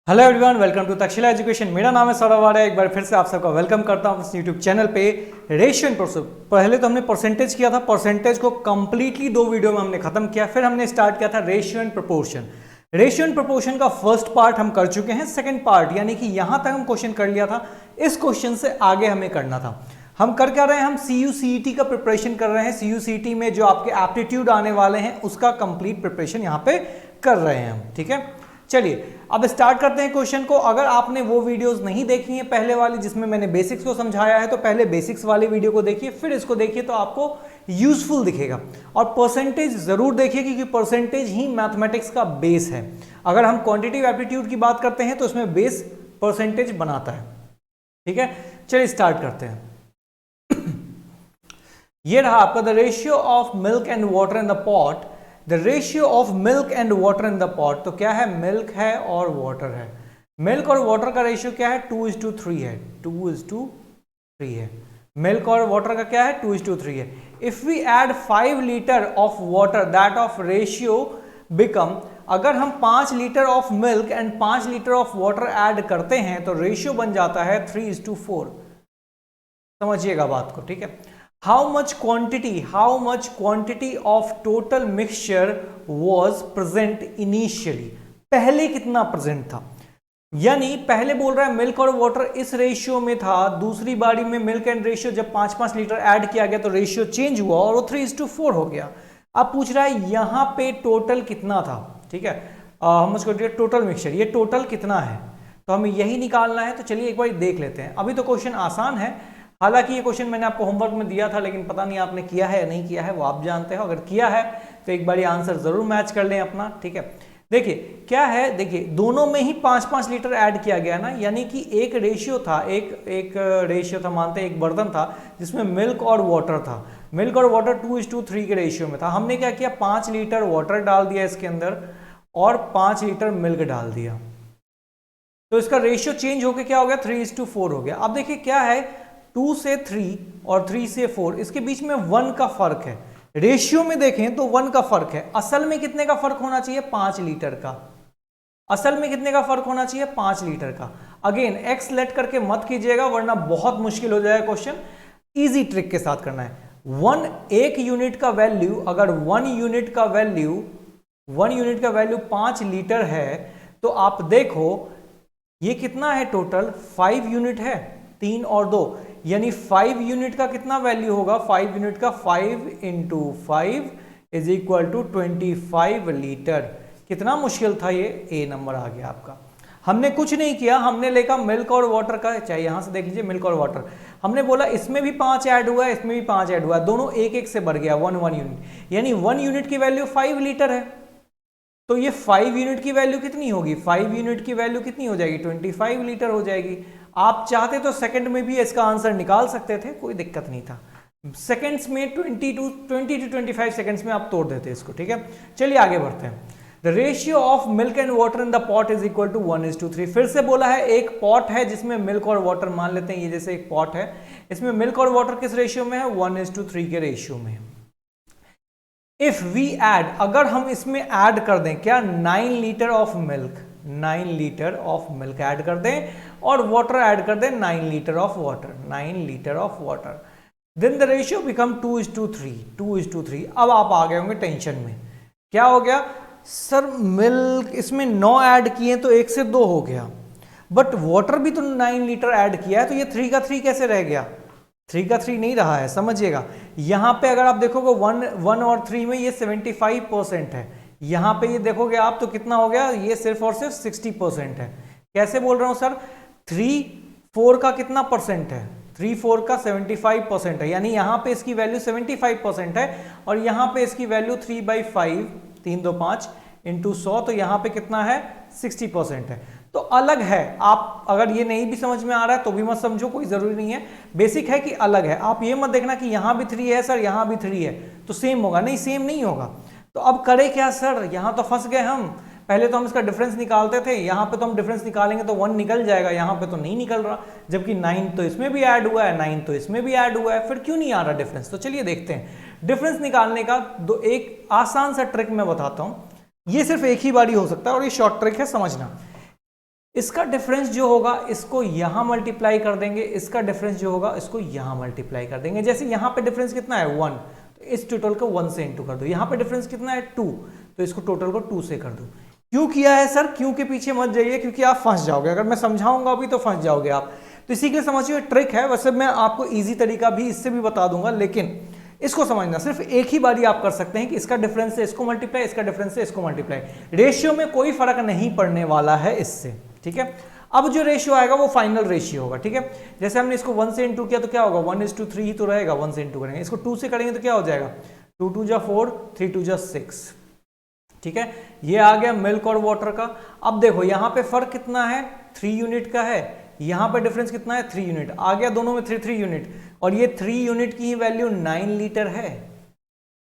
Hello everyone, welcome to Takshashila education. मेरा नाम है सौरभ आर्य। एक बार फिर से आप सबका वेलकम करता हूं इस यूट्यूब चैनल पे। रेशियो एंड प्रोपोर्शन, पहले तो हमने परसेंटेज किया था, परसेंटेज को कंप्लीटली 2 वीडियो में हमने खत्म किया। फिर हमने स्टार्ट किया था ratio and proportion. Ratio and proportion का फर्स्ट पार्ट हम कर चुके हैं। सेकंड पार्ट यानी कि यहां तक हम क्वेश्चन कर लिया था। इस क्वेश्चन से आगे हमें करना था। हम कर क्या रहे हैं, हम CU/CET का प्रिपरेशन कर रहे हैं। CU/CET में जो आपके एप्टीट्यूड आने वाले हैं उसका कंप्लीट प्रिपरेशन यहाँ पे कर रहे हैं हम। ठीक है, चलिए अब स्टार्ट करते हैं क्वेश्चन को। अगर आपने वो वीडियोस नहीं देखी है पहले वाली जिसमें मैंने बेसिक्स को समझाया है, तो पहले बेसिक्स वाली वीडियो को देखिए, फिर इसको देखिए तो आपको यूजफुल दिखेगा। और परसेंटेज जरूर देखिए क्योंकि परसेंटेज ही मैथमेटिक्स का बेस है। अगर हम क्वांटिटेटिव एप्टीट्यूड की बात करते हैं तो उसमें बेस परसेंटेज बनाता है। ठीक है, चलिए स्टार्ट करते हैं। ये रहा आपका the ratio of milk and water in the pot. The ratio of milk and water in the pot, तो क्या है, मिल्क है और वाटर है। मिल्क और वाटर का रेशियो क्या है, 2:3 है। 2:3 है। मिल्क और वाटर का क्या है, 2:3 है। If we add 5 litre of water that of ratio become, अगर हम 5 litre of milk and 5 litre of water add करते हैं तो रेशियो बन जाता है 3:4। समझिएगा बात को, ठीक है। how much quantity of total mixture was present initially, पहले कितना प्रेजेंट था। यानी पहले बोल रहा है मिल्क और वाटर इस रेशियो में था, दूसरी बारी में मिल्क एंड रेशियो जब 5-5 लीटर ऐड किया गया तो रेशियो चेंज हुआ और वो 3:4 हो गया। अब पूछ रहा है यहां पे टोटल कितना था। ठीक है, हम उसको टोटल मिक्सचर, ये टोटल कितना है, तो हमें यही निकालना है। तो चलिए एक बार देख लेते हैं। अभी तो क्वेश्चन आसान है, हालांकि ये क्वेश्चन मैंने आपको होमवर्क में दिया था, लेकिन पता नहीं आपने किया है या नहीं किया है, वो आप जानते हो। अगर किया है तो एक बार ये आंसर जरूर मैच कर लें अपना। ठीक है, देखिए क्या है, देखिए दोनों में ही 5-5 लीटर ऐड किया गया ना, यानी कि एक रेशियो था, एक रेशियो था, मानते हैं एक बर्तन था जिसमें मिल्क और वाटर था। मिल्क और वाटर 2:3 के रेशियो में था। हमने क्या किया, 5 लीटर वाटर डाल दिया इसके अंदर और 5 लीटर मिल्क डाल दिया, तो इसका रेशियो चेंज होकर क्या हो गया, 3:4 हो गया। अब देखिए क्या है, 2 से 3 और 3 से 4, इसके बीच में 1 का फर्क है। रेशियो में देखें तो 1 का फर्क है। असल में कितने का फर्क होना चाहिए, 5 लीटर का। असल में कितने का फर्क होना चाहिए, 5 लीटर का। अगेन एक्स लेट करके मत कीजिएगा वरना बहुत मुश्किल हो जाएगा क्वेश्चन। इजी ट्रिक के साथ करना है। 1 यूनिट का वैल्यू, अगर 1 यूनिट का वैल्यू 5 लीटर है तो आप देखो ये कितना है, टोटल 5 यूनिट है, 3 और 2, यानी 5 यूनिट का कितना वैल्यू होगा, 5 यूनिट का 5 × 5 इज इक्वल टू 25 लीटर। कितना मुश्किल था ये, ए नंबर आ गया आपका। हमने कुछ नहीं किया, हमने लेकर मिल्क और वाटर का, चाहे यहां से देख लीजिए मिल्क और वाटर, हमने बोला इसमें भी 5 ऐड हुआ है, इसमें भी 5 ऐड हुआ है, दोनों 1-1 से बढ़ गया, 1 यूनिट, यानी 1 यूनिट की वैल्यू 5 लीटर है। तो ये 5 यूनिट की वैल्यू कितनी होगी, 5 यूनिट की वैल्यू कितनी हो जाएगी, 25 लीटर हो जाएगी। आप चाहते तो सेकंड में भी इसका आंसर निकाल सकते थे, कोई दिक्कत नहीं था। सेकंड्स में 20 to 25 सेकंड्स में आप तोड़ देते इसको। ठीक है, चलिए आगे बढ़ते हैं। The ratio of milk and water in the pot is equal to 1:3। फिर से बोला है एक पॉट है जिसमें मिल्क और वाटर, मान लेते हैं ये जैसे एक पॉट है, इसमें मिल्क और वाटर किस रेशियो में है, 1:3 के रेशियो में है। इफ वी ऐड, अगर हम इसमें ऐड कर दें क्या, 9 litre of milk, 9 litre of milk add कर दें और वाटर ऐड कर दें 9 litre of water, 9 litre of water, then the ratio become 2:3। अब आप आ गए होंगे टेंशन में, क्या हो गया सर, मिल्क इसमें 9 ऐड किए तो 1 से 2 हो गया, बट वाटर भी तो 9 लीटर ऐड किया है, तो ये 3 का 3 कैसे रह गया, 3 का 3 नहीं रहा है। समझिएगा यहां पे अगर आप देखोगे 1 और 3 में ये 75% है, यहां पे ये देखोगे आप तो कितना हो गया, ये सिर्फ और सिर्फ 60% है। कैसे बोल रहा हूं सर, 3-4 का कितना परसेंट है, 3-4 का 75% है, यानी यहां पे इसकी वैल्यू 75% है और यहां पे इसकी वैल्यू 3/5, 3×2=5 × 100, तो यहां पे कितना है, 60% है। तो अलग है, आप अगर ये नहीं भी समझ में आ रहा है तो भी मत समझो, कोई जरूरी नहीं है, बेसिक है कि अलग है। आप ये मत देखना कि यहां भी 3 है सर, यहां भी 3 है तो सेम होगा, नहीं सेम नहीं होगा। तो अब करें क्या सर, यहां तो फंस गए हम, पहले तो हम इसका डिफरेंस निकालते थे, यहां पे तो हम डिफरेंस निकालेंगे तो 1 निकल जाएगा, यहां पे तो नहीं निकल रहा, जबकि 9 तो इसमें भी ऐड हुआ है, 9 तो इसमें भी ऐड हुआ है, फिर क्यों नहीं आ रहा डिफरेंस। तो चलिए देखते हैं डिफरेंस निकालने का एक आसान सा ट्रिक मैं बताता हूं। ये सिर्फ एक ही बारी हो सकता है और ये शॉर्ट ट्रिक है, समझना। इसका डिफरेंस जो होगा इसको यहां मल्टीप्लाई कर देंगे, इसका डिफरेंस जो होगा इसको यहां मल्टीप्लाई कर देंगे। जैसे यहां पे डिफरेंस कितना है 1, तो इस टोटल को 1 से इंटू कर दो। यहां पे डिफरेंस कितना है 2, तो इसको टोटल को 2 से कर दो। क्यों किया है सर? क्यों के पीछे मत जाइए, क्योंकि आप फंस जाओगे। अगर मैं समझाऊंगा अभी तो फंस जाओगे आप। तो इसी के लिए समझिए ट्रिक है। वैसे मैं आपको इजी तरीका भी इससे भी बता दूंगा, लेकिन इसको समझना सिर्फ एक ही बारी आप कर सकते हैं कि इसका डिफरेंस से इसको मल्टीप्लाई, इसका डिफरेंस से इसको मल्टीप्लाई। रेशियो में कोई फर्क नहीं पड़ने वाला है इससे, ठीक है। अब जो रेशियो आएगा वो फाइनल रेशियो होगा, ठीक है। जैसे हमने इसको 1 से इंटू किया तो क्या होगा, 1:3 ही तो रहेगा। 1 से इंटू करेंगे, इसको 2 से करेंगे तो क्या हो जाएगा, 2 2 जा 4, 3 2 जा 6, ठीक है। ये आ गया मिल्क और वाटर का। अब देखो यहाँ पे फर्क कितना है, 3 यूनिट का है। यहाँ पे डिफरेंस कितना है, 3 यूनिट आ गया, दोनों में 3 यूनिट। और ये 3 यूनिट की ही वैल्यू 9 लीटर है।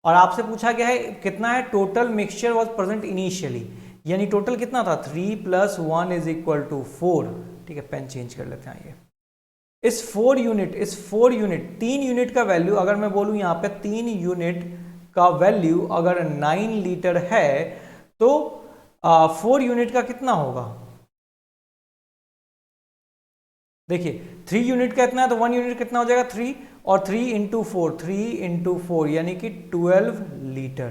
और आपसे पूछा गया है कितना है, total mixture was present initially, यानी टोटल कितना था 3 + 1 = 4, ठीक है। पेन चेंज कर लेते हैं। ये इस 4 यूनिट 3 यूनिट का वैल्यू, अगर मैं बोलूं यहाँ पे 3 यूनिट का वैल्यू अगर 9 लीटर है तो 4 यूनिट का कितना होगा, देखिए 3 यूनिट का इतना है तो 1 यूनिट कितना हो जाएगा 3, और 3 × 4 यानी कि 12 लीटर।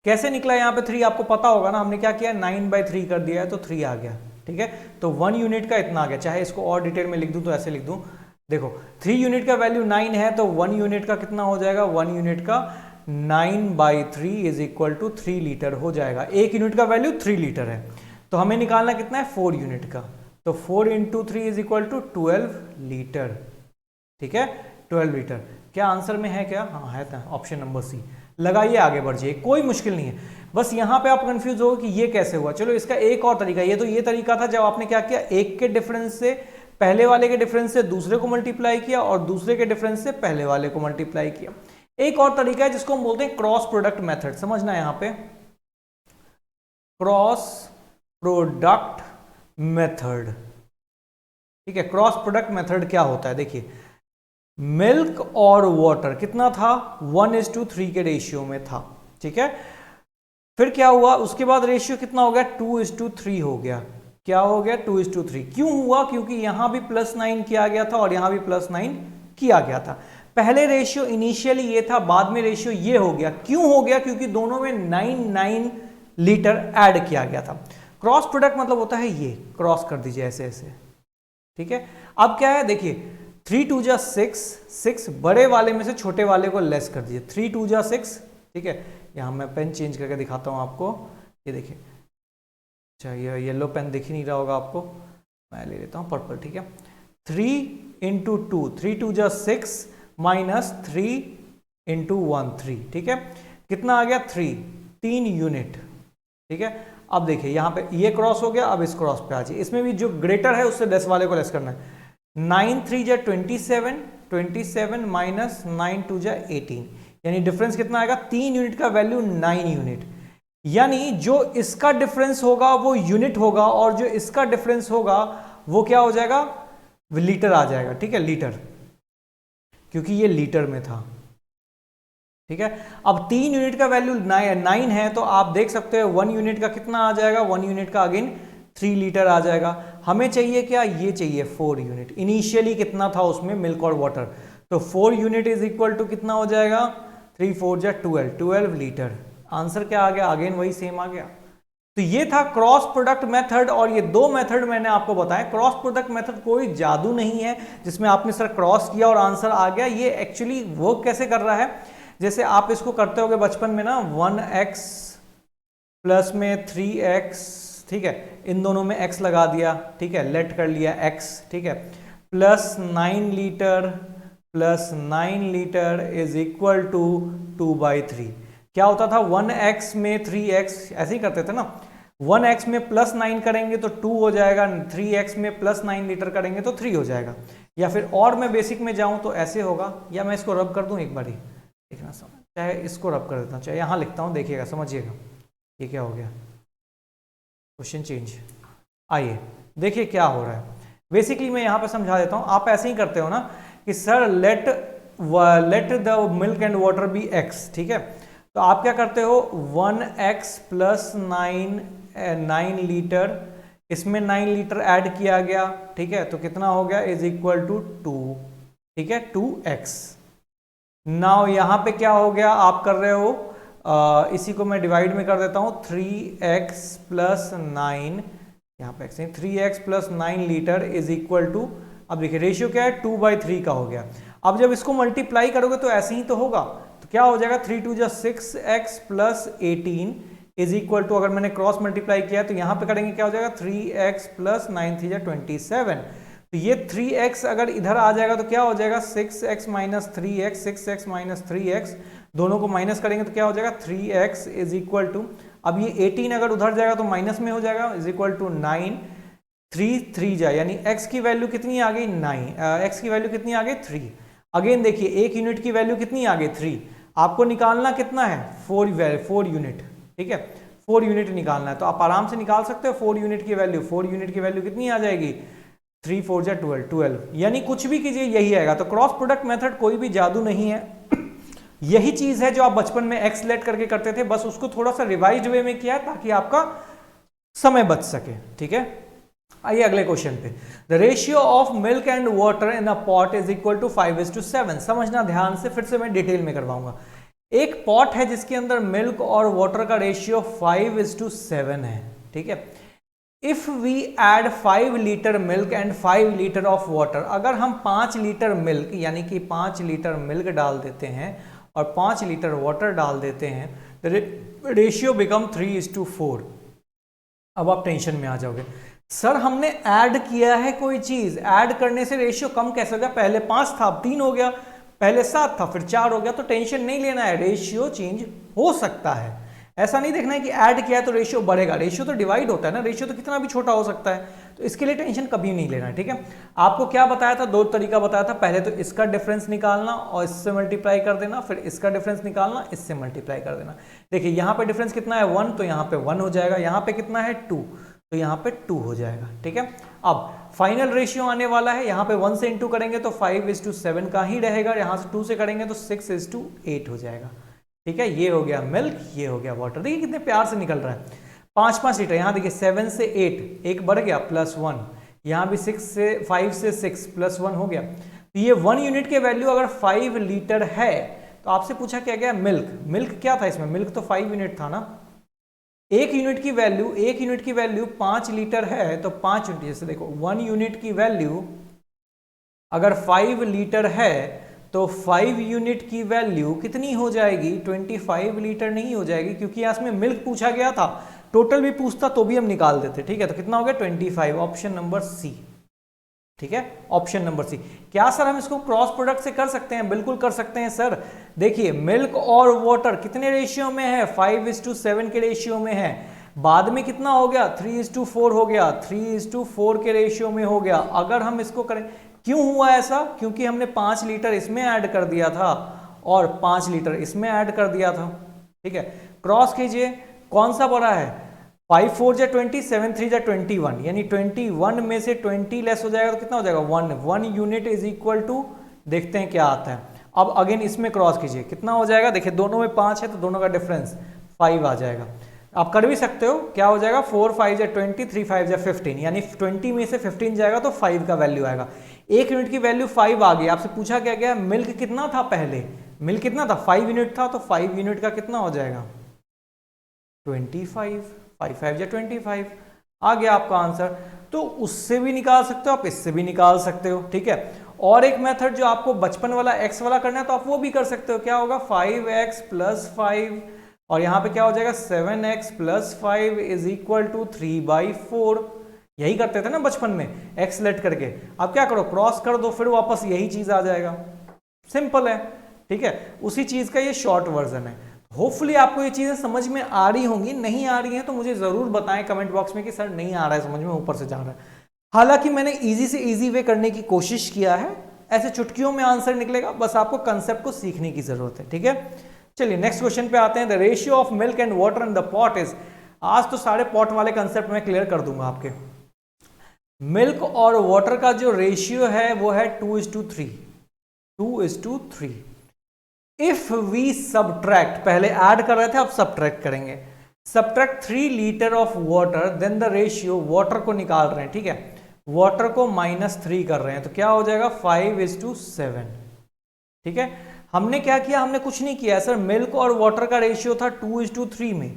कैसे निकला यहाँ पे 3 आपको पता होगा ना, हमने क्या किया 9/3 कर दिया है तो 3 आ गया, ठीक है। तो 1 यूनिट का इतना आ गया। चाहे इसको और डिटेल में लिख दूं तो ऐसे लिख दूं, देखो 3 यूनिट का वैल्यू 9 है तो 1 यूनिट का कितना हो जाएगा, 1 यूनिट का 9/3 = 3 लीटर हो जाएगा। 1 यूनिट का वैल्यू 3 लीटर है, तो हमें निकालना कितना है 4 यूनिट का, तो 4 × 3 = 12 लीटर, ठीक है। 12 लीटर क्या आंसर में है क्या, हाँ है, ऑप्शन नंबर सी। लगाइए, आगे बढ़ जाइए, कोई मुश्किल नहीं है। बस यहाँ पे आप कंफ्यूज हो कि ये कैसे हुआ। चलो इसका एक और तरीका, ये तरीका था जब आपने क्या किया, एक के डिफरेंस से पहले वाले के डिफरेंस से दूसरे को मल्टीप्लाई किया और दूसरे के डिफरेंस से पहले वाले को मल्टीप्लाई किया। एक और तरीका है जिसको हम बोलते हैं क्रॉस प्रोडक्ट मेथड। समझना यहाँ पे क्रॉस प्रोडक्ट मेथड, ठीक है। क्रॉस प्रोडक्ट मेथड क्या होता है, देखिए मिल्क और वाटर कितना था 1:3 के रेशियो में था, ठीक है। फिर क्या हुआ, उसके बाद रेशियो कितना हो गया 2:3 हो गया। क्या हो गया 2:3। क्यों हुआ, क्योंकि यहां भी +9 किया गया था और यहां भी +9 किया गया था। पहले रेशियो इनिशियली ये था, बाद में रेशियो ये हो गया। क्यों हो गया, क्योंकि दोनों में 9 लीटर ऐड किया गया था। क्रॉस प्रोडक्ट मतलब होता है ये, क्रॉस कर दीजिए ऐसे ऐसे, ठीक है। अब क्या है, देखिए 3 2 जा 6, बड़े वाले में से छोटे वाले को लेस कर दीजिए, 3 2 जा 6, ठीक है। यहाँ मैं पेन चेंज करके दिखाता हूँ आपको, ये देखिए, अच्छा ये येलो पेन दिख ही नहीं रहा होगा आपको, मैं ले लेता हूँ पर्पल, ठीक है। 3 × 2, 3 2 जा 6 -3 × 1 3, ठीक है। कितना आ गया 3 यूनिट, ठीक है। अब देखिए यहाँ पे ये क्रॉस हो गया, अब इस क्रॉस पे आ जाइए। इसमें भी जो ग्रेटर है उससे 10 वाले को लेस करना है। 9 3 जा 27, 27 -9 2 जा 18, यानी डिफरेंस कितना आएगा, 3 यूनिट का वैल्यू 9 यूनिट, यानी जो इसका डिफरेंस होगा वो यूनिट होगा और जो इसका डिफरेंस होगा वो क्या हो जाएगा, लीटर आ जाएगा, ठीक है, लीटर, क्योंकि ये लीटर में था, ठीक है। अब 3 यूनिट का वैल्यू 9 है तो आप देख सकते हो 1 यूनिट का कितना आ जाएगा, 1 यूनिट का अगेन 3 लीटर आ जाएगा। हमें चाहिए क्या, ये चाहिए 4 यूनिट। इनिशियली कितना था उसमें मिल्क और वाटर, तो 4 यूनिट = कितना हो जाएगा, 3 4 जा 12 लीटर। आंसर क्या आ गया, अगेन वही सेम आ गया। तो ये था क्रॉस प्रोडक्ट मेथड, और ये 2 मेथड मैंने आपको बताया। क्रॉस प्रोडक्ट मेथड कोई जादू नहीं है जिसमें आपने सर क्रॉस किया और आंसर आ गया। ये एक्चुअली वर्क कैसे कर रहा है, जैसे आप इसको करते होगे बचपन में ना, 1x प्लस में 3x, ठीक है, इन दोनों में x लगा दिया, ठीक है, लेट कर लिया x, ठीक है, +9 लीटर = 2/3। क्या होता था, 1x में 3x, ऐसे ही करते थे ना, 1x में +9 करेंगे तो 2 हो जाएगा, 3x में +9 लीटर करेंगे तो 3 हो जाएगा। या फिर और मैं बेसिक में जाऊं तो ऐसे होगा, या मैं इसको रब कर दूं एक बारी, देखना समझ, चाहे इसको रब कर देता हूं, चाहे यहां लिखता हूं, देखिएगा समझिएगा ये क्या हो गया, क्वेश्चन चेंज। आइए देखिए क्या हो रहा है। बेसिकली मैं यहां पे समझा देता हूं, आप ऐसे ही करते हो ना कि sir let the milk and water be x, ठीक है। तो आप क्या करते हो, 1x + 9 लीटर इसमें 9 लीटर ऐड किया गया, ठीक है, तो कितना हो गया, इज इक्वल टू 2, ठीक है, 2x। नाउ यहां पे क्या हो गया, आप कर रहे हो इसी को मैं डिवाइड में कर देता हूं, 3x प्लस 9, यहाँ पे 3x plus 9 litre is equal to, अब देखिए रेशियो क्या है, 2/3 का हो गया। अब जब इसको मल्टीप्लाई करोगे तो ऐसे ही तो होगा, तो क्या हो जाएगा, 3 2 6x plus 18 is equal to, अगर मैंने क्रॉस मल्टीप्लाई किया तो यहाँ पे करेंगे क्या हो जाएगा, 3x प्लस 9 3 27। तो ये 3x अगर इधर आ जाएगा तो क्या हो जाएगा, 6x minus 3x, 6x minus 3x, दोनों को माइनस करेंगे तो क्या हो जाएगा, 3x इज इक्वल टू, अब ये 18 अगर उधर जाएगा तो माइनस में हो जाएगा, इज इक्वल टू 9, 3 3 जाए, यानी x की वैल्यू कितनी आ गई, 9, x की वैल्यू कितनी आ गई, 3। अगेन देखिए एक यूनिट की वैल्यू कितनी आ गई, 3, आपको निकालना कितना है, 4 यूनिट, ठीक है, 4 यूनिट निकालना है, तो आप आराम से निकाल सकते हो 4 यूनिट की वैल्यू, 4 यूनिट की वैल्यू कितनी आ जाएगी, 3 4 जा 12, यानी कुछ भी कीजिए यही आएगा। तो क्रॉस प्रोडक्ट मेथड कोई भी जादू नहीं है, यही चीज है जो आप बचपन में एक्स लेट करके करते थे, बस उसको थोड़ा सा रिवाइज्ड वे में किया है ताकि आपका समय बच सके, ठीक है। आइए अगले क्वेश्चन पे, the ratio of milk and water in a pot is equal to 5:7। समझना ध्यान से, फिर से मैं डिटेल में करवाऊंगा। एक पॉट है जिसके अंदर मिल्क और वाटर का रेशियो 5:7 है, ठीक है। If we add 5 litre milk and 5 litre of water, अगर हम 5 लीटर मिल्क यानी कि 5 लीटर मिल्क डाल देते हैं और 5 लीटर वाटर डाल देते हैं, रेशियो बिकम 3:4। अब आप टेंशन में आ जाओगे, सर हमने ऐड किया है कोई चीज, ऐड करने से रेशियो कम कैसे हो गया, पहले 5 था 3 हो गया, पहले 7 था फिर 4 हो गया, तो टेंशन नहीं लेना है, रेशियो चेंज हो सकता है। ऐसा नहीं देखना है कि ऐड किया है तो रेशियो बढ़ेगा, रेशियो तो डिवाइड होता है ना, रेशियो तो कितना भी छोटा हो सकता है, तो इसके लिए टेंशन कभी नहीं लेना है, ठीक है। आपको क्या बताया था, 2 तरीका बताया था, पहले तो इसका डिफरेंस निकालना और इससे मल्टीप्लाई कर देना, फिर इसका डिफरेंस निकालना, इससे मल्टीप्लाई कर देना। देखिए यहाँ पे डिफरेंस कितना है 1, तो यहाँ पे 1 हो जाएगा, यहाँ पे कितना है 2, तो यहाँ पे 2 हो जाएगा, ठीक है। अब फाइनल रेशियो आने वाला है, यहाँ पे 1 से इंटू करेंगे तो 5:7 का ही रहेगा, यहाँ से 2 से करेंगे तो 6:8 हो जाएगा, ठीक है। ये हो गया मिल्क, ये हो गया वाटर, देखिए कितने प्यार से निकल रहा है, 5-5 लीटर, यहाँ देखिए 7 से 8 एक बढ़ गया +1, यहाँ भी 5 से 6 +1 हो गया। तो ये 1 यूनिट के वैल्यू अगर 5 लीटर है तो आपसे पूछा क्या गया, मिल्क क्या था इसमें, मिल्क तो 5 यूनिट था ना। 1 यूनिट की वैल्यू 5 लीटर है, तो 5 यूनिट, जैसे देखो 1 यूनिट की वैल्यू अगर 5 लीटर है तो 5 यूनिट की वैल्यू कितनी हो जाएगी, 25 लीटर नहीं हो जाएगी, क्योंकि यहाँ में मिल्क पूछा गया था, टोटल भी पूछता तो भी हम निकाल देते, ठीक है। तो कितना हो गया 25, ऑप्शन नंबर सी, ठीक है, ऑप्शन नंबर सी। क्या सर हम इसको क्रॉस प्रोडक्ट से कर सकते हैं, बिल्कुल कर सकते हैं सर। देखिए मिल्क और वाटर कितने रेशियो में है, 5:7 के रेशियो में है, बाद में कितना हो गया 3:4 हो गया, 3:4 के रेशियो में हो गया। अगर हम इसको करें, क्यों हुआ ऐसा, क्योंकि हमने 5 लीटर इसमें ऐड कर दिया था और 5 लीटर इसमें ऐड कर दिया था, ठीक है। क्रॉस कीजिए, कौन सा बड़ा है, 5 4 जा 20, 7 3 जा 21, यानी 21 में से 20 लेस हो जाएगा तो कितना हो जाएगा 1 यूनिट इज इक्वल टू, देखते हैं क्या आता है। अब अगेन इसमें क्रॉस कीजिए, कितना हो जाएगा, देखिए दोनों में 5 है तो दोनों का डिफरेंस 5 आ जाएगा। आप कर भी सकते हो, क्या हो जाएगा 4 5 जा 20, 3 5 जा 15, यानी 20 में से 15 जाएगा तो 5 का वैल्यू आएगा। 1 यूनिट की वैल्यू 5 आ गई। आपसे पूछा क्या गया, मिल्क कितना था, पहले मिल्क कितना था 5 यूनिट था, तो 5 यूनिट का कितना हो जाएगा 25, 5 5 जा 25 आ गया आपका आंसर। तो उससे भी निकाल सकते हो आप, इससे भी निकाल सकते हो, ठीक है। और एक मेथड जो आपको बचपन वाला x वाला करना है तो आप वो भी कर सकते हो, क्या होगा 5x + 5 और यहाँ पे क्या हो जाएगा 7x + 5 इज इक्वल टू 3/4। यही करते थे ना बचपन में, x लेट करके। अब क्या करो, क्रॉस कर दो, फिर वापस यही चीज आ जाएगा, सिंपल है, ठीक है। उसी चीज का ये शॉर्ट वर्जन है। होपफुली आपको ये चीजें समझ में आ रही होंगी, नहीं आ रही हैं तो मुझे जरूर बताएं कमेंट बॉक्स में कि सर नहीं आ रहा है समझ में, ऊपर से जा रहा है। हालांकि मैंने इजी से इजी वे करने की कोशिश किया है, ऐसे चुटकियों में आंसर निकलेगा, बस आपको कंसेप्ट को सीखने की जरूरत है, ठीक है। चलिए नेक्स्ट क्वेश्चन पे आते हैं। The ratio of milk and water in the pot is, आज तो सारे पॉट वाले कंसेप्ट में क्लियर कर दूंगा आपके। मिल्क और वाटर का जो रेशियो है वो है 2:3, 2:3। इफ वी सब्ट्रैक्ट, पहले ऐड कर रहे थे अब सब्ट्रैक्ट करेंगे, subtract 3 litre of water, then the ratio, water को निकाल रहे हैं, ठीक है, वाटर को -3 कर रहे हैं, तो क्या हो जाएगा 5:7। ठीक है, हमने क्या किया, हमने कुछ नहीं किया सर, मिल्क और वाटर का रेशियो था 2:3 में,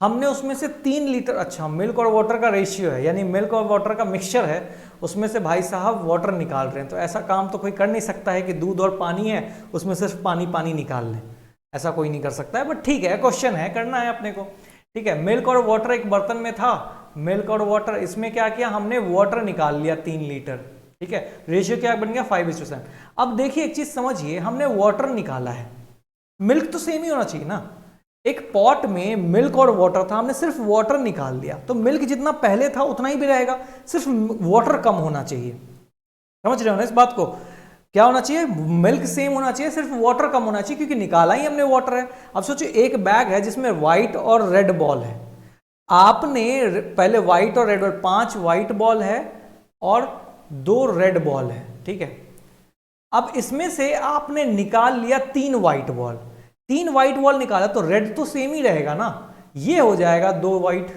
हमने उसमें से 3 लीटर, अच्छा मिल्क और वाटर का रेशियो है यानी मिल्क और वाटर का मिक्सचर है, उसमें से भाई साहब वाटर निकाल रहे हैं, तो ऐसा काम तो कोई कर नहीं सकता है कि दूध और पानी है उसमें सिर्फ पानी पानी निकाल लें, ऐसा कोई नहीं कर सकता है, बट ठीक है क्वेश्चन है, करना है अपने को। ठीक है, मिल्क और वाटर एक बर्तन में था, मिल्क और वाटर, इसमें क्या किया हमने, वाटर निकाल लिया 3 लीटर। ठीक है, रेशियो क्या बन गया 5:7। अब देखिए एक चीज समझिए, हमने वाटर निकाला है, मिल्क तो सेम ही होना चाहिए ना, एक पॉट में मिल्क और वाटर था, हमने सिर्फ वाटर निकाल दिया, तो मिल्क जितना पहले था उतना ही भी रहेगा, सिर्फ वाटर कम होना चाहिए। समझ रहे हो ना इस बात को, क्या होना चाहिए, मिल्क सेम होना चाहिए, सिर्फ वाटर कम होना चाहिए, क्योंकि निकाला ही हमने वाटर है। अब सोचो एक बैग है जिसमें व्हाइट और रेड बॉल है, आपने पहले व्हाइट और रेड बॉल, 5 व्हाइट बॉल है और 2 रेड बॉल है। ठीक है, अब इसमें से आपने निकाल लिया 3 व्हाइट बॉल, 3 व्हाइट बॉल निकाला तो रेड तो सेम ही रहेगा ना, ये हो जाएगा 2 व्हाइट।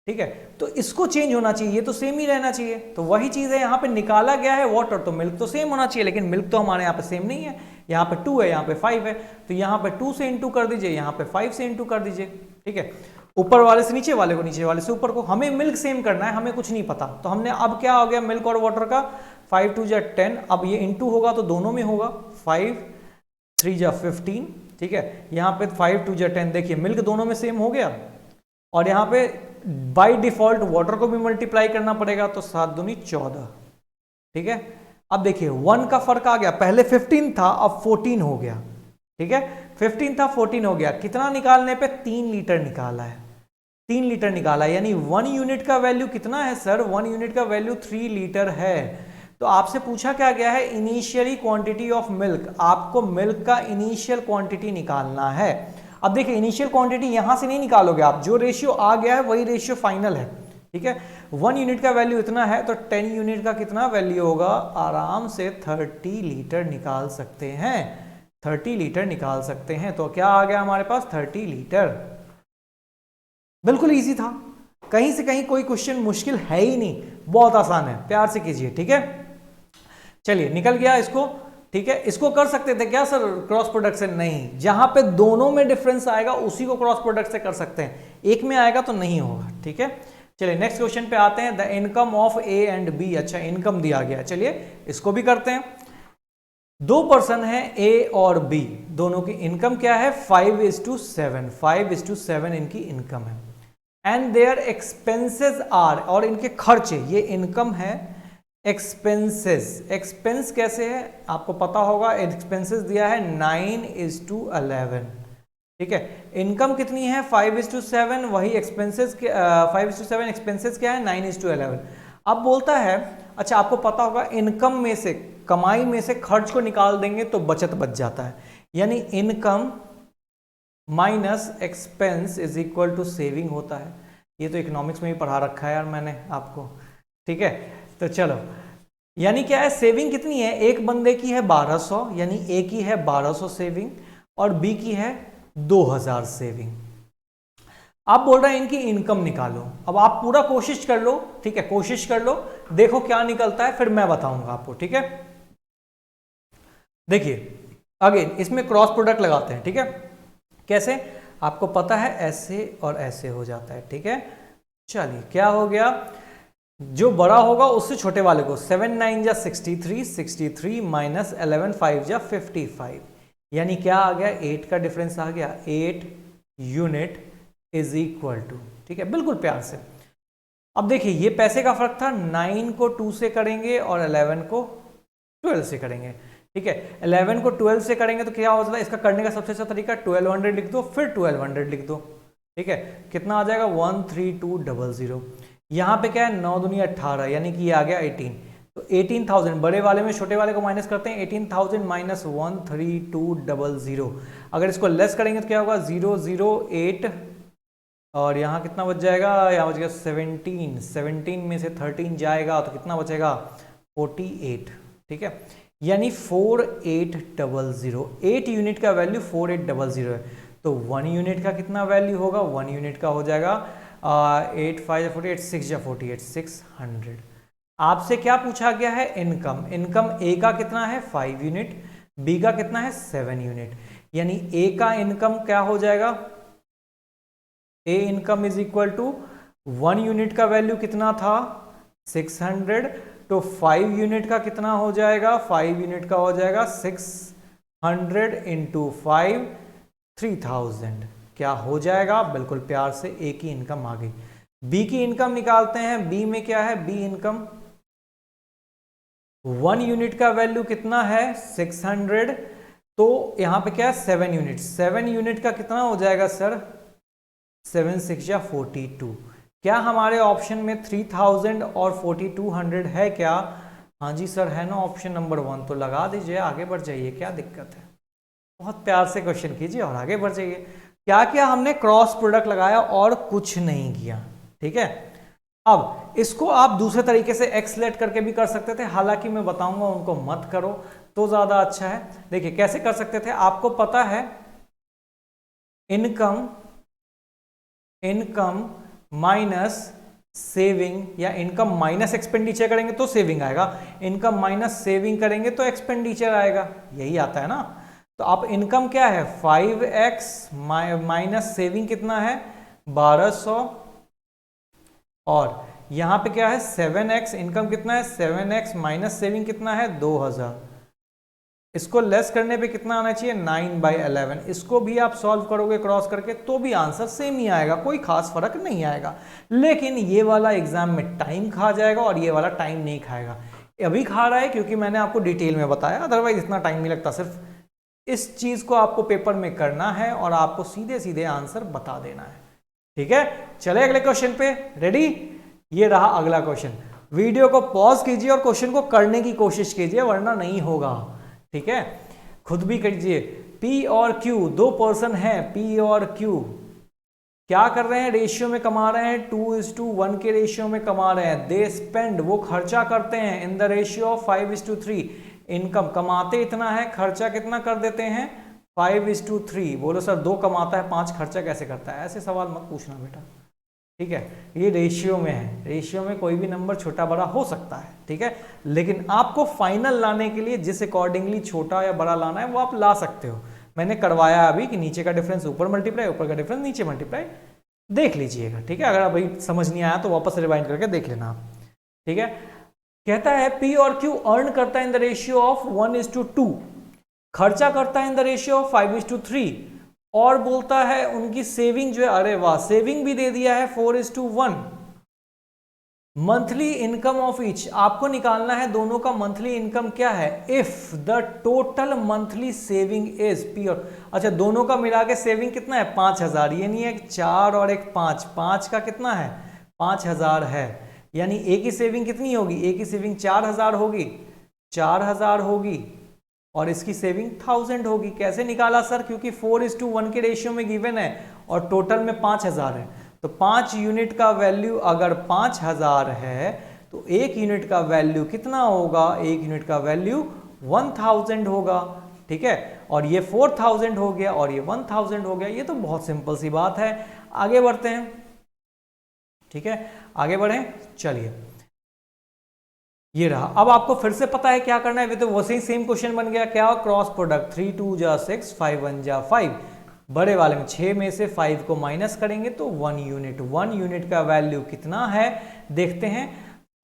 ठीक है, तो इसको चेंज होना चाहिए, ये तो सेम ही रहना चाहिए, तो वही चीज है, यहाँ पे निकाला गया है वाटर, तो मिल्क तो सेम होना चाहिए, लेकिन मिल्क तो हमारे यहाँ पे सेम नहीं है, यहाँ पे 2 है, यहाँ पे 5 है, तो यहाँ पे 2 से इंटू कर दीजिए, यहाँ पे 5 से इंटू कर दीजिए। ठीक है, ऊपर वाले से नीचे वाले को, नीचे वाले से ऊपर को, हमें मिल्क सेम करना है, हमें कुछ नहीं पता, तो हमने अब क्या हो गया मिल्क और वाटर का 5 2 10, अब ये इंटू होगा तो दोनों में होगा, 5 3 15। ठीक है, यहाँ पे 5 2 10, देखिए मिल्क दोनों में सेम हो गया, और यहाँ पे बाय डिफॉल्ट वाटर को भी मल्टीप्लाई करना पड़ेगा, तो 7 दूनी 14। ठीक है, अब देखिए 1 का फर्क आ गया, पहले 15 था अब 14 हो गया। ठीक है, 15 था 14 हो गया, कितना निकालने पे 3 लीटर निकाला है, 3 लीटर निकाला, यानी 1 यूनिट का वैल्यू कितना है सर, 1 यूनिट का वैल्यू 3 लीटर है। तो आपसे पूछा क्या गया है, इनिशियली क्वांटिटी ऑफ मिल्क, आपको मिल्क का इनिशियल क्वांटिटी निकालना है। अब देखिए इनिशियल क्वांटिटी यहां से नहीं निकालोगे आप, जो रेशियो आ गया है वही रेशियो फाइनल है। ठीक है, 1 यूनिट का वैल्यू इतना है, तो 10 यूनिट का कितना वैल्यू होगा, आराम से 30 लीटर निकाल सकते हैं, 30 लीटर निकाल सकते हैं। तो क्या आ गया हमारे पास 30 लीटर, बिल्कुल इजी था, कहीं से कहीं कोई क्वेश्चन मुश्किल है ही नहीं, बहुत आसान है, प्यार से कीजिए। ठीक है, चलिए निकल गया इसको। ठीक है, इसको कर सकते थे क्या सर क्रॉस प्रोडक्ट से, नहीं, जहां पे दोनों में डिफरेंस आएगा उसी को क्रॉस प्रोडक्ट से कर सकते हैं, एक में आएगा तो नहीं होगा। ठीक है, चलिए नेक्स्ट क्वेश्चन पे आते हैं, the income of A and B. अच्छा इनकम दिया गया, चलिए इसको भी करते हैं। 2 पर्सन है ए और बी, दोनों की इनकम क्या है 5:7, 5:7 इनकी इनकम है, एंड देयर एक्सपेंसेस आर, और इनके खर्चे, ये इनकम है, एक्सपेंसेस, एक्सपेंस कैसे है आपको पता होगा, एक्सपेंसेस दिया है 9:11। ठीक है, इनकम कितनी है 5:7, वही एक्सपेंसेस 5:7, एक्सपेंसेस क्या है 9:11। अब बोलता है, अच्छा आपको पता होगा इनकम में से, कमाई में से खर्च को निकाल देंगे तो बचत बच जाता है, यानी income minus expense is equal to saving होता है। ये तो इकोनॉमिक्स में ही पढ़ा रखा है यार मैंने आपको। ठीक है, तो चलो, यानी क्या है, सेविंग कितनी है, एक बंदे की है 1200, यानी ए की है 1200 सेविंग और बी की है 2000 सेविंग। आप बोल रहे हैं इनकी इनकम निकालो, अब आप पूरा कोशिश कर लो। ठीक है, कोशिश कर लो, देखो क्या निकलता है, फिर मैं बताऊंगा आपको। ठीक है, देखिए अगेन इसमें क्रॉस प्रोडक्ट लगाते हैं। ठीक है, कैसे, आपको पता है ऐसे और ऐसे हो जाता है। ठीक है, चलिए क्या हो गया, जो बड़ा होगा उससे छोटे वाले को, 7 9 जा 63, 63 माइनस 11 5 जा 55, यानी क्या आ गया 8 का डिफरेंस आ गया, 8 यूनिट इज इक्वल टू। ठीक है, बिल्कुल प्यार से। अब देखिए ये पैसे का फर्क था, 9 को 2 से करेंगे और 11 को 12 से करेंगे। ठीक है, 11 को 12 से करेंगे तो क्या हो जाता है, इसका करने का सबसे अच्छा तरीका 1200 लिख दो, फिर 1200 लिख दो। ठीक है, कितना आ जाएगा 13200। यहाँ पे क्या है 9 दूनी 18, यानी कि ये आ गया 18, तो 18,000, बड़े वाले में छोटे वाले को माइनस करते हैं, 18,000 माइनस 13200। अगर इसको लेस करेंगे तो क्या होगा 008, और यहाँ कितना बच जाएगा, यहाँ बच गया 17, 17 में से 13 जाएगा तो कितना बचेगा 48। ठीक है, यानी 4800, 8 यूनिट का वैल्यू 4800 है। तो 1 यूनिट का कितना वैल्यू होगा, 1 यूनिट का हो जाएगा 8 5 48 6 या 48 600। आपसे क्या पूछा गया है, इनकम। इनकम ए का कितना है 5 यूनिट, बी का कितना है 7 यूनिट, यानी ए का इनकम क्या हो जाएगा, A income is equal to 1 unit का वैल्यू कितना था 600, तो 5 यूनिट का कितना हो जाएगा, 5 यूनिट का हो जाएगा 600 इंटू 5 3000। क्या हो जाएगा, बिल्कुल प्यार से ए की इनकम आ गई। बी की इनकम निकालते हैं, बी में क्या है, बी इनकम 1 यूनिट का वैल्यू कितना है 600, तो यहां पे क्या है 7 यूनिट, 7 यूनिट का कितना हो जाएगा सर 7 6 या 42। क्या हमारे ऑप्शन में 3000 और 4200 है क्या, हाँ जी सर है ना, ऑप्शन नंबर 1, तो लगा दीजिए, आगे बढ़ जाइए, क्या दिक्कत है। बहुत प्यार से क्वेश्चन कीजिए और आगे बढ़ जाइए। क्या किया हमने, क्रॉस प्रोडक्ट लगाया और कुछ नहीं किया, ठीक है। अब इसको आप दूसरे तरीके से एक्सलेट करके भी कर सकते थे, हालांकि मैं बताऊंगा उनको मत करो तो ज्यादा अच्छा है। देखिए कैसे कर सकते थे, आपको पता है इनकम माइनस सेविंग, या इनकम माइनस एक्सपेंडिचर करेंगे तो सेविंग आएगा, इनकम माइनस सेविंग करेंगे तो एक्सपेंडिचर आएगा, यही आता है ना। तो आप इनकम क्या है 5x माइनस सेविंग कितना है 1200, और यहां पे क्या है 7x, इनकम कितना है 7x माइनस सेविंग कितना है 2000, इसको लेस करने पे कितना आना चाहिए 9/11। इसको भी आप सॉल्व करोगे क्रॉस करके तो भी आंसर सेम ही आएगा, कोई खास फर्क नहीं आएगा। लेकिन ये वाला एग्जाम में टाइम खा जाएगा और ये वाला टाइम नहीं खाएगा। अभी खा रहा है क्योंकि मैंने आपको डिटेल में बताया, अदरवाइज इतना टाइम नहीं लगता। सिर्फ इस चीज को आपको पेपर में करना है और आपको सीधे सीधे आंसर बता देना है, ठीक है। चले अगले क्वेश्चन पे, रेडी। ये रहा अगला क्वेश्चन। वीडियो को पॉज कीजिए और क्वेश्चन को करने की कोशिश कीजिए, वरना नहीं होगा, ठीक है। खुद भी कीजिए। P और Q दो पर्सन हैं, P और Q क्या कर रहे हैं, रेशियो में कमा रहे हैं, 2:1 के रेशियो में कमा रहे हैं। दे स्पेंड, वो खर्चा करते हैं, in the ratio of 5:3। Income, कमाते इतना है, खर्चा कितना कर देते हैं 5:3। बोलो सर 2 कमाता है 5 खर्चा कैसे करता है, ऐसे सवाल मत पूछना बेटा, ठीक है। ये रेशियो में है, रेशियो में कोई भी नंबर छोटा बड़ा हो सकता है, ठीक है। लेकिन आपको फाइनल लाने के लिए जिस अकॉर्डिंगली छोटा या बड़ा लाना है वो आप ला सकते हो। मैंने करवाया अभी कि नीचे का डिफरेंस ऊपर मल्टीप्लाई, ऊपर का डिफरेंस नीचे मल्टीप्लाई, देख लीजिएगा, ठीक है। अगर अभी समझ नहीं आया तो वापस रिवाइंड करके देख लेना आप, ठीक है। कहता है P और Q अर्न करता है इन द रेशियो ऑफ 1:2, खर्चा करता है इन द रेशियो ऑफ 5:3, और बोलता है उनकी सेविंग जो है, अरे वाह सेविंग भी दे दिया है 4:1। मंथली इनकम ऑफ ईच, आपको निकालना है दोनों का मंथली इनकम क्या है। If the total monthly saving is P और, अच्छा दोनों का मिला के सेविंग कितना है 5000, ये नहीं है 4 और 1 5, 5 का कितना है 5000 है, यानी ए की सेविंग कितनी होगी, ए की सेविंग 4000 होगी, 4000 होगी, और इसकी सेविंग 1000 होगी। कैसे निकाला सर, क्योंकि 4:1 के रेशियो में गिवन है और टोटल में 5000 है, तो 5 यूनिट का वैल्यू अगर 5000 है तो 1 यूनिट का वैल्यू कितना होगा, 1 यूनिट का वैल्यू 1000 होगा, ठीक है। और ये 4000 हो गया और ये 1000 हो गया, ये तो बहुत सिंपल सी बात है। आगे बढ़ते हैं, ठीक है, आगे बढ़ें, चलिए ये रहा। अब आपको फिर से पता है क्या करना है, तो वैसे ही सेम क्वेश्चन बन गया, क्या क्रॉस प्रोडक्ट 3 2 जा 6 5 1 जा 5, बड़े वाले में 6 में से 5 को माइनस करेंगे तो 1 यूनिट, 1 यूनिट का वैल्यू कितना है देखते हैं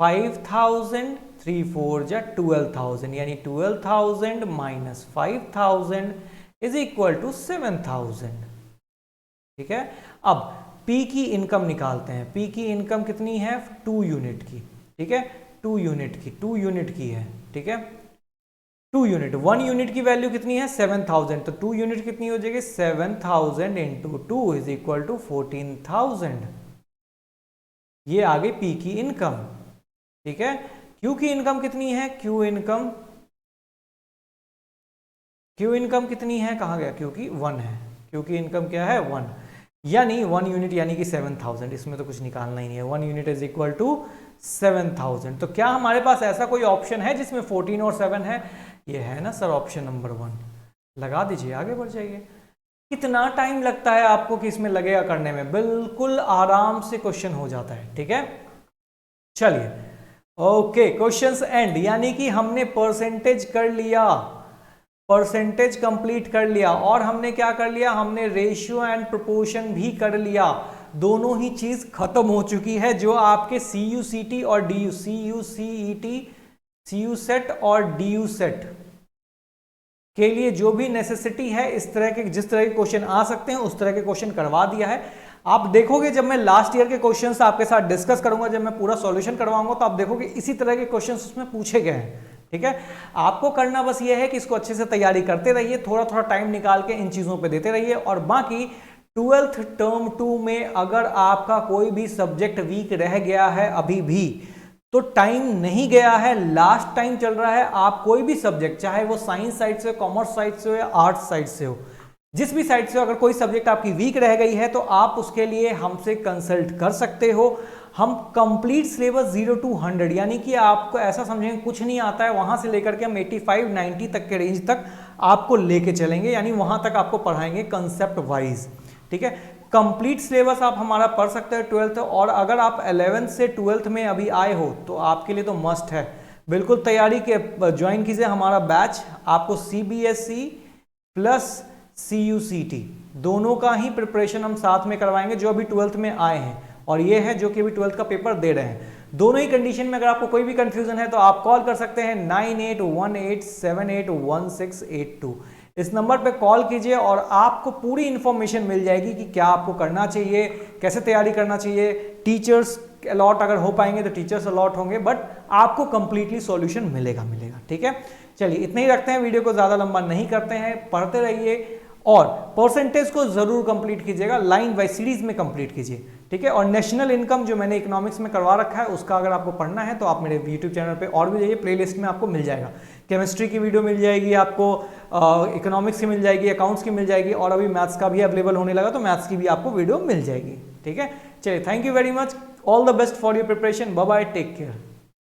5000, 3 4 जा 12000, यानी 12000 माइनस 5000 इज इक्वल टू 7000, ठीक है। अब P की इनकम निकालते हैं। P की इनकम कितनी है 2 यूनिट की, ठीक है, 2 यूनिट की है, ठीक है। 2 यूनिट, 1 यूनिट की वैल्यू कितनी है 7000, तो 2 यूनिट कितनी हो जाएगी 7000 इंटू 2 इज इक्वल टू 14000। ये आ गई P की इनकम, ठीक है। Q की इनकम कितनी है, Q इनकम कितनी है, कहाँ गया, Q की 1 है, Q की इनकम क्या है 1, यानी 1 यूनिट यानी कि 7000, इसमें तो कुछ निकालना ही नहीं है, 1 यूनिट इज इक्वल टू 7000। तो क्या हमारे पास ऐसा कोई ऑप्शन है जिसमें 14 और 7 है, ये है ना सर ऑप्शन नंबर 1, लगा दीजिए, आगे बढ़ जाइए। कितना टाइम लगता है आपको कि इसमें लगेगा करने में? बिल्कुल आराम से क्वेश्चन हो जाता है, ठीक है। चलिए ओके, क्वेश्चंस एंड, यानी कि हमने परसेंटेज कर लिया, परसेंटेज कंप्लीट कर लिया, और हमने क्या कर लिया, हमने रेशियो एंड प्रोपोर्शन भी कर लिया। दोनों ही चीज खत्म हो चुकी है जो आपके CU-CT और DU, CU-CET, CU सेट और DU सेट के लिए जो भी नेसेसिटी है, इस तरह के जिस तरह के क्वेश्चन आ सकते हैं उस तरह के क्वेश्चन करवा दिया है। आप देखोगे जब मैं लास्ट ईयर के क्वेश्चंस आपके साथ डिस्कस करूंगा, जब मैं पूरा सॉल्यूशन करवाऊंगा, तो आप देखोगे इसी तरह के क्वेश्चंस उसमें पूछे गए हैं, ठीक है। आपको करना बस ये है कि इसको अच्छे से तैयारी करते रहिए, थोड़ा थोड़ा टाइम निकाल के इन चीजों पे देते रहिए। और बाकी 12th टर्म 2 में अगर आपका कोई भी सब्जेक्ट वीक रह गया है अभी भी, तो टाइम नहीं गया है, लास्ट टाइम चल रहा है। आप कोई भी सब्जेक्ट, चाहे वो साइंस साइड से हो, कॉमर्स साइड से हो या आर्ट्स साइड से हो, जिस भी साइड से हो, अगर कोई सब्जेक्ट आपकी वीक रह गई है तो आप उसके लिए हमसे कंसल्ट कर सकते हो। हम कंप्लीट सिलेबस 0 to 100, यानी कि आपको ऐसा समझेंगे कुछ नहीं आता है, वहां से लेकर के हम 85-90 तक के रेंज तक आपको लेके चलेंगे, यानी वहां तक आपको पढ़ाएंगे कंसेप्ट वाइज, ठीक है। कंप्लीट सिलेबस आप हमारा पढ़ सकते हैं 12th, और अगर आप 11th से 12th में अभी आए हो तो आपके लिए तो मस्ट है, बिल्कुल तैयारी के ज्वाइन कीजिए हमारा बैच। आपको CBSE प्लस CU-CT दोनों का ही प्रिपरेशन हम साथ में करवाएंगे, जो अभी 12th में आए हैं, और ये है जो कि अभी 12th का पेपर दे रहे हैं। दोनों ही कंडीशन में अगर आपको कोई भी कंफ्यूजन है तो आप कॉल कर सकते हैं 9818781682। इस नंबर पे कॉल कीजिए और आपको पूरी इंफॉर्मेशन मिल जाएगी कि क्या आपको करना चाहिए, कैसे तैयारी करना चाहिए। टीचर्स अलॉट अगर हो पाएंगे तो टीचर्स अलॉट होंगे, बट आपको कंप्लीटली सॉल्यूशन मिलेगा, ठीक है। चलिए इतना ही रखते हैं, वीडियो को ज्यादा लंबा नहीं करते हैं, पढ़ते रहिए और परसेंटेज को जरूर कंप्लीट कीजिएगा, लाइन बाय सीरीज में कंप्लीट कीजिए, ठीक है। और नेशनल इनकम जो मैंने इकोनॉमिक्स में करवा रखा है, उसका अगर आपको पढ़ना है तो आप मेरे यूट्यूब चैनल पे और भी जाइए, प्लेलिस्ट में आपको मिल जाएगा। केमिस्ट्री की वीडियो मिल जाएगी आपको, इकोनॉमिक्स की मिल जाएगी, अकाउंट्स की मिल जाएगी, और अभी मैथ्स का भी अवेलेबल होने लगा तो मैथ्स की भी आपको वीडियो मिल जाएगी, ठीक है। चलिए, thank you very much, all the best for your preparation, bye bye, take care.